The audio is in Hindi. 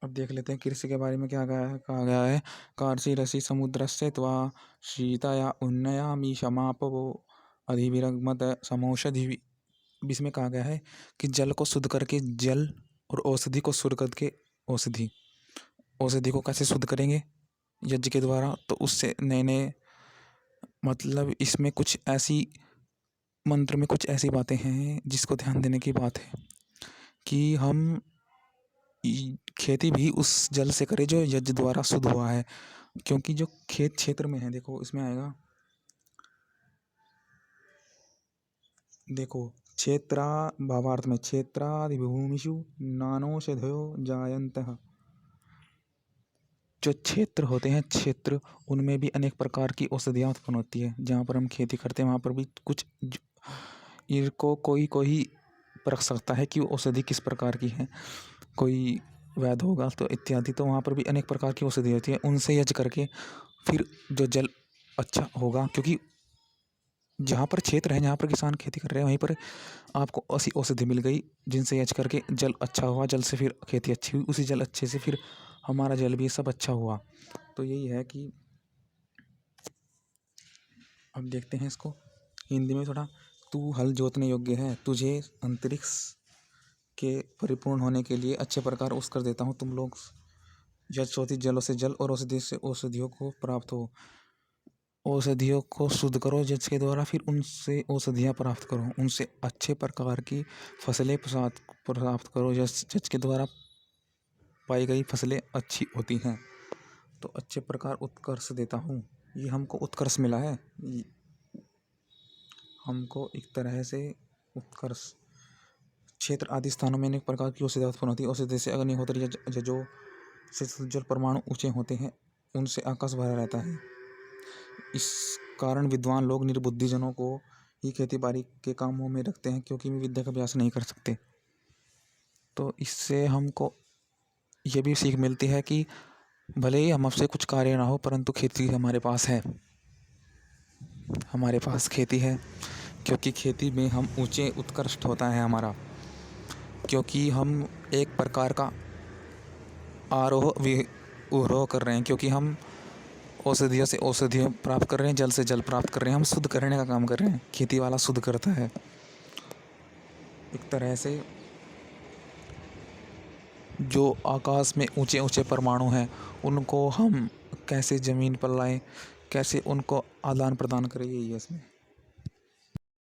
अब देख लेते हैं कृषि के बारे में क्या कहा गया है। कार्षि रसि समुद्रस्य त्वा शीतया उन्नयामि क्षमापवो अधिविरग्मत समौषधि। इसमें कहा गया है कि जल को शुद्ध करके जल और औषधि को शुद्ध करके औषधि। औषधि को कैसे शुद्ध करेंगे? यज्ञ के द्वारा। तो उससे नए नए मतलब इसमें कुछ ऐसी मंत्र में कुछ ऐसी बातें हैं जिसको ध्यान देने की बात है कि हम खेती भी उस जल से करें जो यज्ञ द्वारा शुद्ध हुआ है। क्योंकि जो खेत क्षेत्र में है, देखो इसमें आएगा, देखो क्षेत्रा भावार्थ में क्षेत्रादिभूमिषु नानौषधयो जायन्तः। जो क्षेत्र होते हैं क्षेत्र, उनमें भी अनेक प्रकार की औषधियाँ उत्पन्न होती है। जहाँ पर हम खेती करते हैं वहाँ पर भी कुछ इनको कोई परख सकता है कि औषधि किस प्रकार की है। कोई वैध होगा तो इत्यादि, तो वहाँ पर भी अनेक प्रकार की औषधि होती है। उनसे यज्ञ करके फिर जो जल अच्छा होगा, क्योंकि जहाँ पर क्षेत्र है, जहाँ पर किसान खेती कर रहे हैं, वहीं पर आपको ऐसी औषधि मिल गई जिनसे यज्ञ करके जल अच्छा हुआ, जल से फिर खेती अच्छी हुई, उसी जल अच्छे से फिर हमारा जल भी सब अच्छा हुआ। तो यही है कि अब देखते हैं इसको हिंदी में थोड़ा। तू हल जोतने योग्य है, तुझे अंतरिक्ष के परिपूर्ण होने के लिए अच्छे प्रकार उस कर देता हूँ। तुम लोग जल स्रोत जलों से जल और औषधि से औषधियों को प्राप्त हो। औषधियों को शुद्ध करो जज के द्वारा, फिर उनसे औषधियाँ प्राप्त करो, उनसे अच्छे प्रकार की फसलें प्राप्त करो। जज के द्वारा पाई गई फसलें अच्छी होती हैं, तो अच्छे प्रकार उत्कर्ष देता हूँ। ये हमको उत्कर्ष मिला है, हमको एक तरह से उत्कर्ष। क्षेत्र आदि स्थानों में अनेक प्रकार की औषधियाँ उत्पन्न होती है। औषधि से अग्निहोत्र जजों से जल परमाणु ऊंचे होते हैं, उनसे आकाश भरा रहता है। इस कारण विद्वान लोग निर्बुद्धिजनों को ही खेती बाड़ी के कामों में रखते हैं, क्योंकि वे विद्या का अभ्यास नहीं कर सकते। तो इससे हमको ये भी सीख मिलती है कि भले ही हमसे कुछ कार्य ना हो, परंतु खेती हमारे पास है, हमारे पास खेती है। क्योंकि खेती में हम ऊंचे उत्कृष्ट होता है हमारा, क्योंकि हम एक प्रकार का आरोह विरोह कर रहे हैं। क्योंकि हम औषधियों से औषधियाँ प्राप्त कर रहे हैं, जल से जल प्राप्त कर रहे हैं, हम शुद्ध करने का काम कर रहे हैं। खेती वाला शुद्ध करता है। एक तरह से जो आकाश में ऊंचे ऊंचे परमाणु हैं, उनको हम कैसे ज़मीन पर लाएं, कैसे उनको आदान प्रदान करें, यही है इसमें।